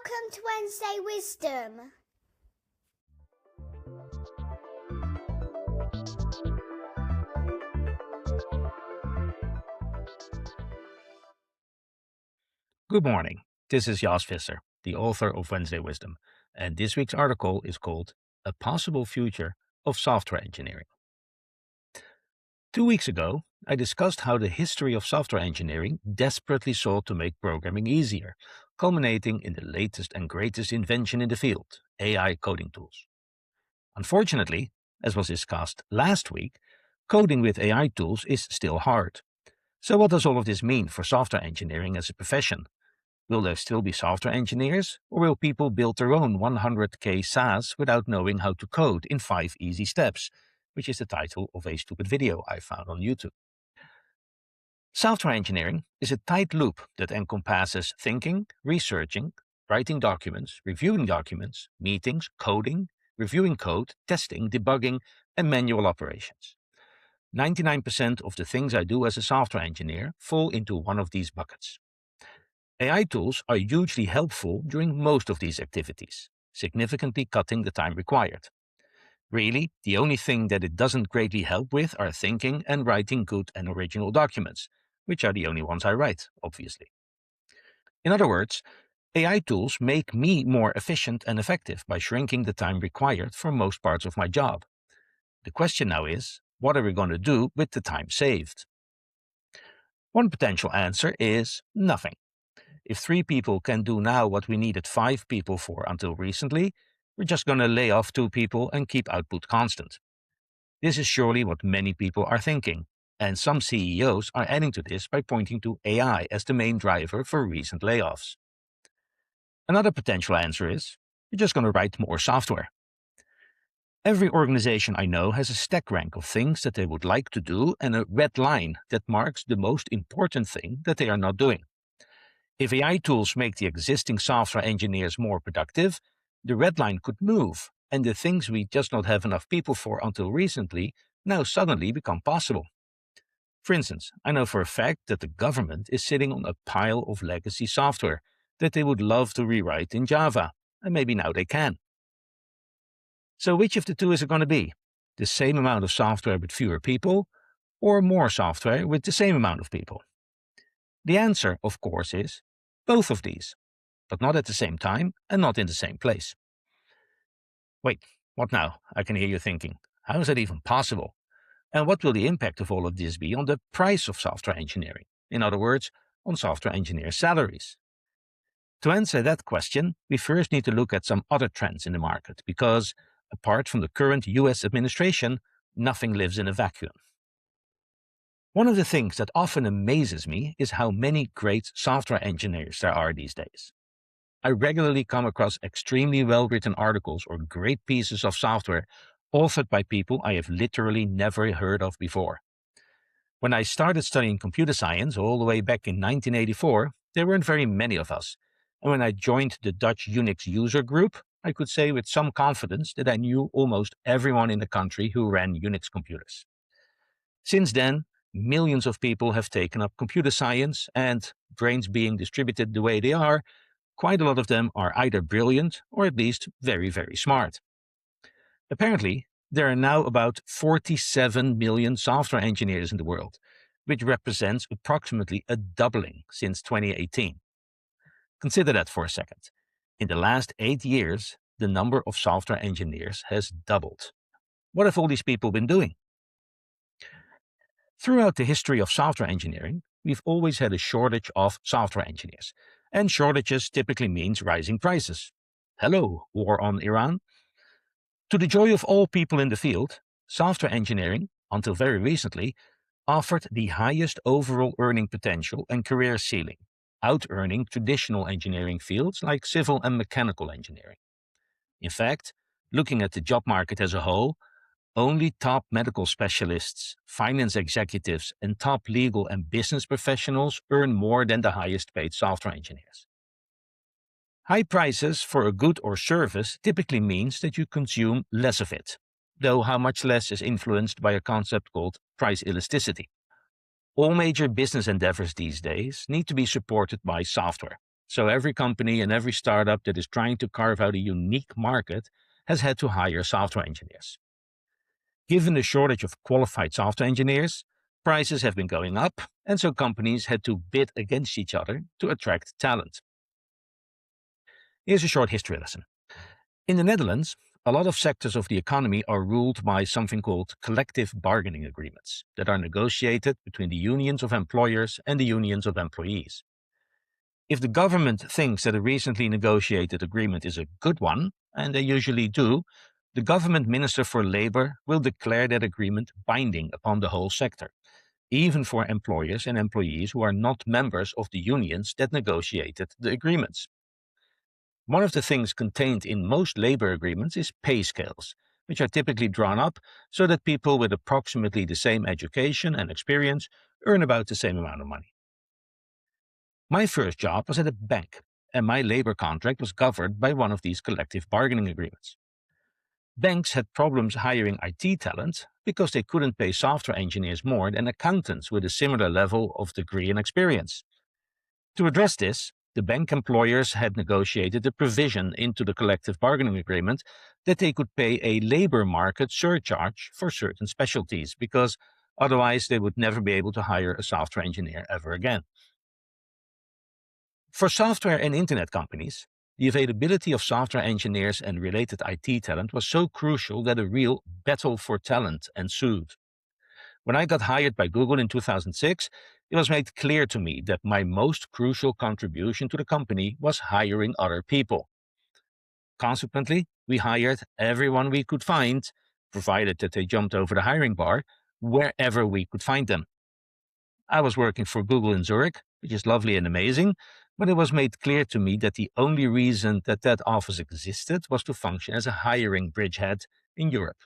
Welcome to Wednesday Wisdom. Good morning. This is Jos Visser, the author of Wednesday Wisdom, and this week's article is called A Possible Future of Software Engineering. 2 weeks ago, I discussed how the history of software engineering desperately sought to make programming easier, culminating in the latest and greatest invention in the field, AI coding tools. Unfortunately, as was discussed last week, coding with AI tools is still hard. So what does all of this mean for software engineering as a profession? Will there still be software engineers, or will people build their own 100K SaaS without knowing how to code in 5 easy steps, which is the title of a stupid video I found on YouTube? Software engineering is a tight loop that encompasses thinking, researching, writing documents, reviewing documents, meetings, coding, reviewing code, testing, debugging, and manual operations. 99% of the things I do as a software engineer fall into one of these buckets. AI tools are hugely helpful during most of these activities, significantly cutting the time required. Really, the only thing that it doesn't greatly help with are thinking and writing good and original documents, which are the only ones I write, obviously. In other words, AI tools make me more efficient and effective by shrinking the time required for most parts of my job. The question now is, what are we going to do with the time saved? One potential answer is nothing. If 3 people can do now what we needed 5 people for until recently, we're just going to lay off 2 people and keep output constant. This is surely what many people are thinking, and some CEOs are adding to this by pointing to AI as the main driver for recent layoffs. Another potential answer is, we're just going to write more software. Every organization I know has a stack rank of things that they would like to do and a red line that marks the most important thing that they are not doing. If AI tools make the existing software engineers more productive, the red line could move, and the things we just not have enough people for until recently now suddenly become possible. For instance, I know for a fact that the government is sitting on a pile of legacy software that they would love to rewrite in Java, and maybe now they can. So which of the two is it going to be? The same amount of software with fewer people, or more software with the same amount of people? The answer, of course, is both of these, but not at the same time and not in the same place. Wait, what now? I can hear you thinking. How is that even possible? And what will the impact of all of this be on the price of software engineering? In other words, on software engineer salaries? To answer that question, we first need to look at some other trends in the market, because apart from the current US administration, nothing lives in a vacuum. One of the things that often amazes me is how many great software engineers there are these days. I regularly come across extremely well-written articles or great pieces of software authored by people I have literally never heard of before. When I started studying computer science all the way back in 1984, there weren't very many of us. And when I joined the Dutch Unix user group, I could say with some confidence that I knew almost everyone in the country who ran Unix computers. Since then, millions of people have taken up computer science, and brains being distributed the way they are, quite a lot of them are either brilliant or at least very, very smart. Apparently, there are now about 47 million software engineers in the world, which represents approximately a doubling since 2018. Consider that for a second. In the last 8 years, the number of software engineers has doubled. What have all these people been doing? Throughout the history of software engineering, we've always had a shortage of software engineers, and shortages typically means rising prices. Hello, war on Iran. To the joy of all people in the field, software engineering, until very recently, offered the highest overall earning potential and career ceiling, out-earning traditional engineering fields like civil and mechanical engineering. In fact, looking at the job market as a whole, only top medical specialists, finance executives, and top legal and business professionals earn more than the highest paid software engineers. High prices for a good or service typically means that you consume less of it, though how much less is influenced by a concept called price elasticity. All major business endeavors these days need to be supported by software, So every company and every startup that is trying to carve out a unique market has had to hire software engineers. Given the shortage of qualified software engineers, prices have been going up, and so companies had to bid against each other to attract talent. Here's a short history lesson. In the Netherlands, a lot of sectors of the economy are ruled by something called collective bargaining agreements that are negotiated between the unions of employers and the unions of employees. If the government thinks that a recently negotiated agreement is a good one, and they usually do, the government minister for labor will declare that agreement binding upon the whole sector, even for employers and employees who are not members of the unions that negotiated the agreements. One of the things contained in most labor agreements is pay scales, which are typically drawn up so that people with approximately the same education and experience earn about the same amount of money. My first job was at a bank, and my labor contract was governed by one of these collective bargaining agreements. Banks had problems hiring IT talent because they couldn't pay software engineers more than accountants with a similar level of degree and experience. To address this, the bank employers had negotiated a provision into the collective bargaining agreement that they could pay a labor market surcharge for certain specialties, because otherwise they would never be able to hire a software engineer ever again. For software and internet companies, the availability of software engineers and related IT talent was so crucial that a real battle for talent ensued. When I got hired by Google in 2006, it was made clear to me that my most crucial contribution to the company was hiring other people. Consequently, we hired everyone we could find, provided that they jumped over the hiring bar, wherever we could find them. I was working for Google in Zurich, which is lovely and amazing, but it was made clear to me that the only reason that office existed was to function as a hiring bridgehead in Europe,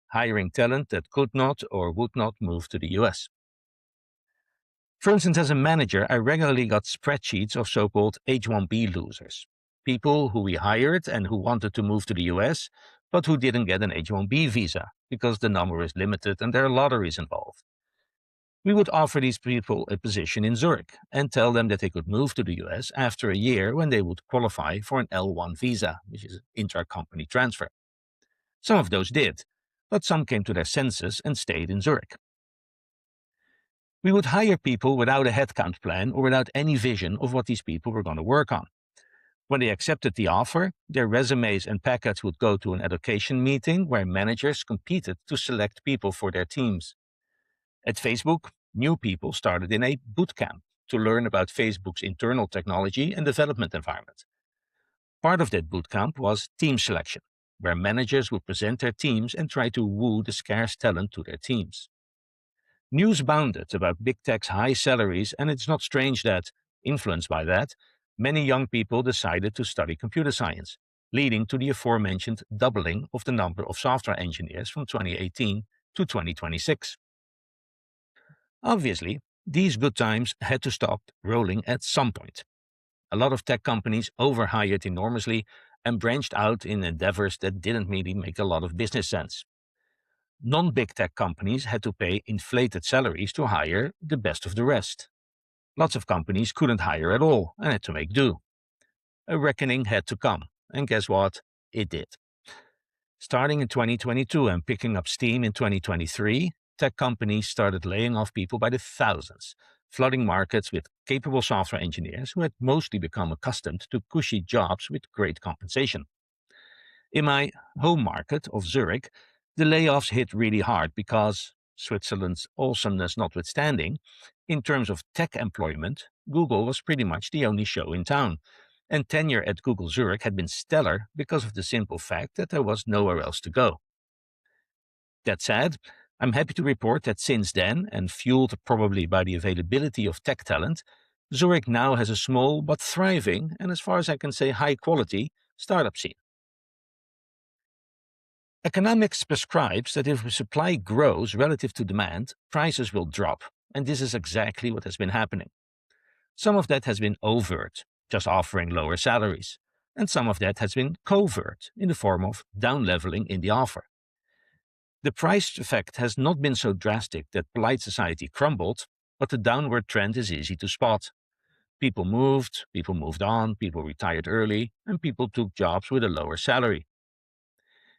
hiring talent that could not or would not move to the US. For instance, as a manager, I regularly got spreadsheets of so-called H-1B losers, people who we hired and who wanted to move to the US, but who didn't get an H-1B visa because the number is limited and there are lotteries involved. We would offer these people a position in Zurich and tell them that they could move to the US after a year when they would qualify for an L1 visa, which is intra-company transfer. Some of those did, but some came to their senses and stayed in Zurich. We would hire people without a headcount plan or without any vision of what these people were going to work on. When they accepted the offer, their resumes and packets would go to an allocation meeting where managers competed to select people for their teams. At Facebook, new people started in a boot camp to learn about Facebook's internal technology and development environment. Part of that boot camp was team selection, where managers would present their teams and try to woo the scarce talent to their teams. News bounded about big tech's high salaries, and it's not strange that, influenced by that, many young people decided to study computer science, leading to the aforementioned doubling of the number of software engineers from 2018 to 2026. Obviously, these good times had to stop rolling at some point. A lot of tech companies overhired enormously and branched out in endeavors that didn't really make a lot of business sense. Non-big tech companies had to pay inflated salaries to hire the best of the rest. Lots of companies couldn't hire at all and had to make do. A reckoning had to come, and guess what? It did. Starting in 2022 and picking up steam in 2023, tech companies started laying off people by the thousands, flooding markets with capable software engineers who had mostly become accustomed to cushy jobs with great compensation. In my home market of Zurich, the layoffs hit really hard because, Switzerland's awesomeness notwithstanding, in terms of tech employment, Google was pretty much the only show in town, and tenure at Google Zurich had been stellar because of the simple fact that there was nowhere else to go. That said, I'm happy to report that since then, and fueled probably by the availability of tech talent, Zurich now has a small but thriving, and as far as I can say high-quality, startup scene. Economics prescribes that if supply grows relative to demand, prices will drop, and this is exactly what has been happening. Some of that has been overt, just offering lower salaries, and some of that has been covert, in the form of down-leveling in the offer. The price effect has not been so drastic that polite society crumbled, but the downward trend is easy to spot. People moved on, people retired early, and people took jobs with a lower salary.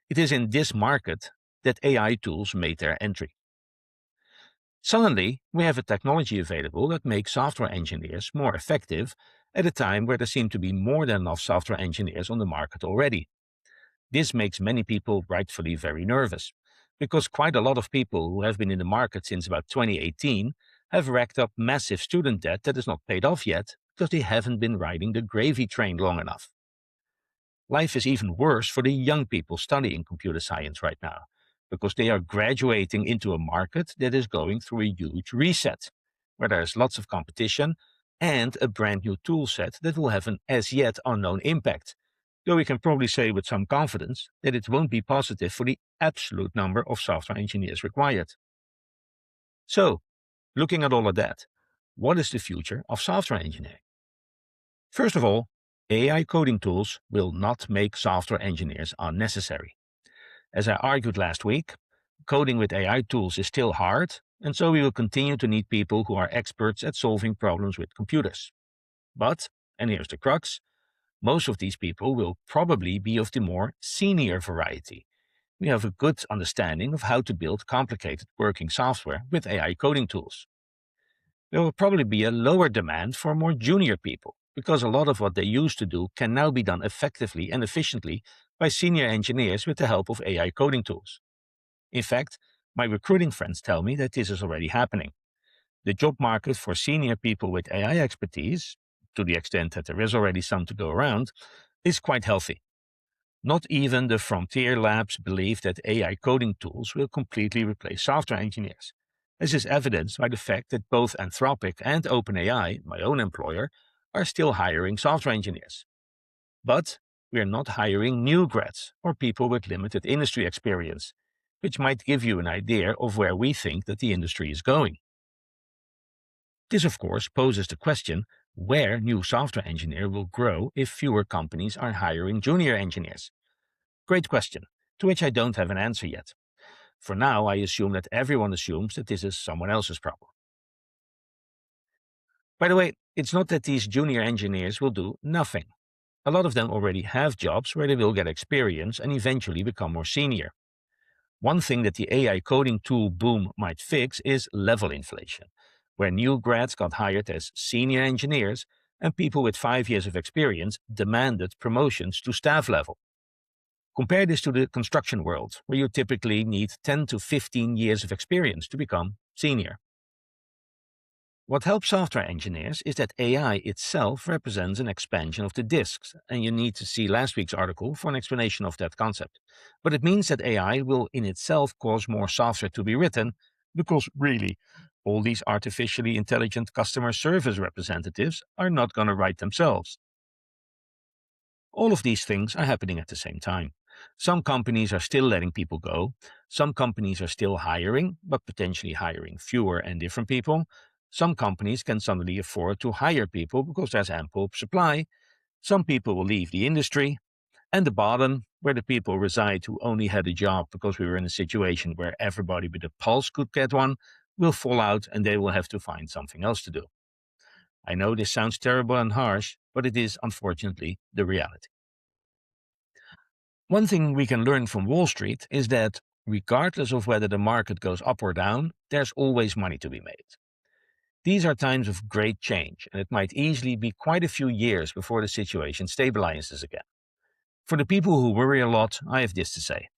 It is in this market that AI tools made their entry. Suddenly, we have a technology available that makes software engineers more effective at a time where there seem to be more than enough software engineers on the market already. This makes many people rightfully very nervous, because quite a lot of people who have been in the market since about 2018 have racked up massive student debt that is not paid off yet because they haven't been riding the gravy train long enough. Life is even worse for the young people studying computer science right now, because they are graduating into a market that is going through a huge reset, where there is lots of competition and a brand new tool set that will have an as yet unknown impact, though we can probably say with some confidence that it won't be positive for the absolute number of software engineers required. So, looking at all of that, what is the future of software engineering? First of all, AI coding tools will not make software engineers unnecessary. As I argued last week, coding with AI tools is still hard, and so we will continue to need people who are experts at solving problems with computers. But, and here's the crux, most of these people will probably be of the more senior variety. We have a good understanding of how to build complicated working software with AI coding tools. There will probably be a lower demand for more junior people, because a lot of what they used to do can now be done effectively and efficiently by senior engineers with the help of AI coding tools. In fact, my recruiting friends tell me that this is already happening. The job market for senior people with AI expertise, to the extent that there is already some to go around, is quite healthy. Not even the frontier labs believe that AI coding tools will completely replace software engineers, as is evidenced by the fact that both Anthropic and OpenAI, my own employer, are still hiring software engineers. But we are not hiring new grads or people with limited industry experience, which might give you an idea of where we think that the industry is going. This, of course, poses the question where new software engineer will grow if fewer companies are hiring junior engineers. Great question, to which I don't have an answer yet. For now, I assume that everyone assumes that this is someone else's problem. By the way, it's not that these junior engineers will do nothing. A lot of them already have jobs where they will get experience and eventually become more senior. One thing that the AI coding tool boom might fix is level inflation, where new grads got hired as senior engineers and people with 5 years of experience demanded promotions to staff level. Compare this to the construction world, where you typically need 10 to 15 years of experience to become senior. What helps software engineers is that AI itself represents an expansion of the disks, and you need to see last week's article for an explanation of that concept. But it means that AI will in itself cause more software to be written, because really, all these artificially intelligent customer service representatives are not going to write themselves. All of these things are happening at the same time. Some companies are still letting people go. Some companies are still hiring, but potentially hiring fewer and different people. Some companies can suddenly afford to hire people because there's ample supply. Some people will leave the industry. And the bottom, where the people reside who only had a job because we were in a situation where everybody with a pulse could get one, will fall out and they will have to find something else to do. I know this sounds terrible and harsh, but it is unfortunately the reality. One thing we can learn from Wall Street is that, regardless of whether the market goes up or down, there's always money to be made. These are times of great change, and it might easily be quite a few years before the situation stabilizes again. For the people who worry a lot, I have this to say.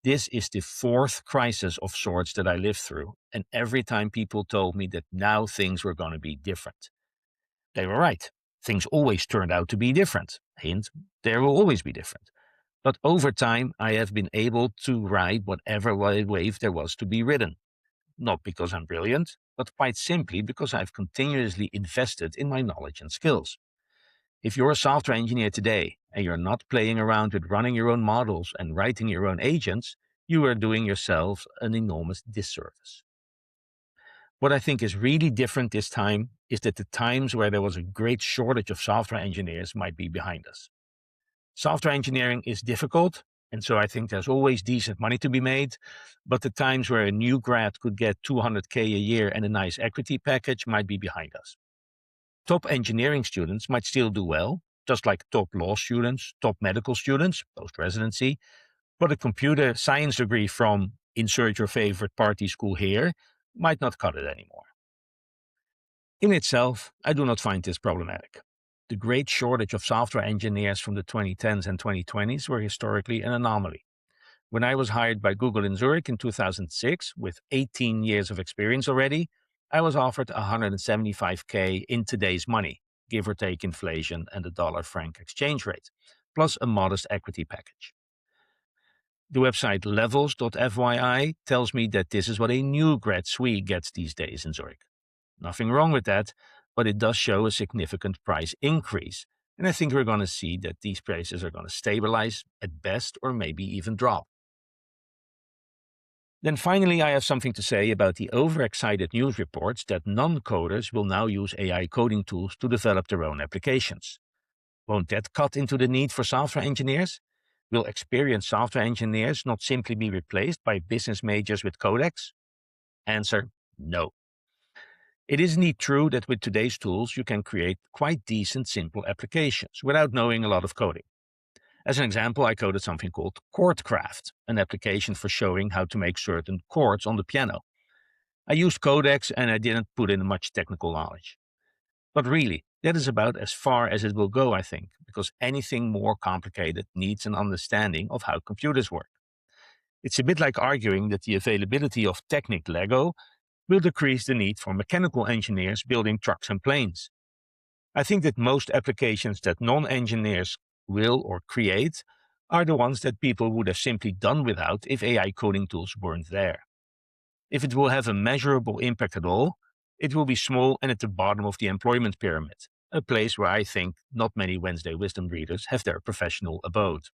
This is the fourth crisis of sorts that I lived through, and every time people told me that now things were going to be different. They were right. Things always turned out to be different. Hint, they will always be different. But over time, I have been able to ride whatever wave there was to be ridden. Not because I'm brilliant, but quite simply because I've continuously invested in my knowledge and skills. If you're a software engineer today and you're not playing around with running your own models and writing your own agents, you are doing yourself an enormous disservice. What I think is really different this time is that the times where there was a great shortage of software engineers might be behind us. Software engineering is difficult, and so I think there's always decent money to be made, but the times where a new grad could get $200K a year and a nice equity package might be behind us. Top engineering students might still do well, just like top law students, top medical students, post-residency, but a computer science degree from insert your favorite party school here might not cut it anymore. In itself, I do not find this problematic. The great shortage of software engineers from the 2010s and 2020s were historically an anomaly. When I was hired by Google in Zurich in 2006, with 18 years of experience already, I was offered $175K in today's money, give or take inflation and the dollar-franc exchange rate, plus a modest equity package. The website levels.fyi tells me that this is what a new grad SWE gets these days in Zurich. Nothing wrong with that, but it does show a significant price increase, and I think we're going to see that these prices are going to stabilize at best or maybe even drop. Then finally, I have something to say about the overexcited news reports that non-coders will now use AI coding tools to develop their own applications. Won't that cut into the need for software engineers? Will experienced software engineers not simply be replaced by business majors with codecs? Answer, no. It is indeed true that with today's tools, you can create quite decent, simple applications without knowing a lot of coding. As an example, I coded something called ChordCraft, an application for showing how to make certain chords on the piano. I used codecs and I didn't put in much technical knowledge. But really, that is about as far as it will go, I think, because anything more complicated needs an understanding of how computers work. It's a bit like arguing that the availability of Technic Lego will decrease the need for mechanical engineers building trucks and planes. I think that most applications that non-engineers will or create are the ones that people would have simply done without if AI coding tools weren't there. If it will have a measurable impact at all, it will be small and at the bottom of the employment pyramid, a place where I think not many Wednesday Wisdom readers have their professional abode.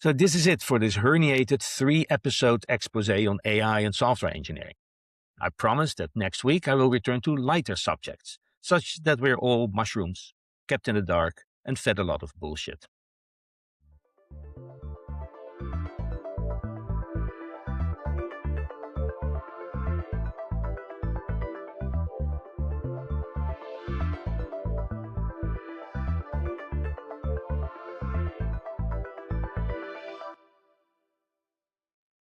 So this is it for this herniated 3-episode expose on AI and software engineering. I promise that next week I will return to lighter subjects, such that we're all mushrooms, kept in the dark, and fed a lot of bullshit.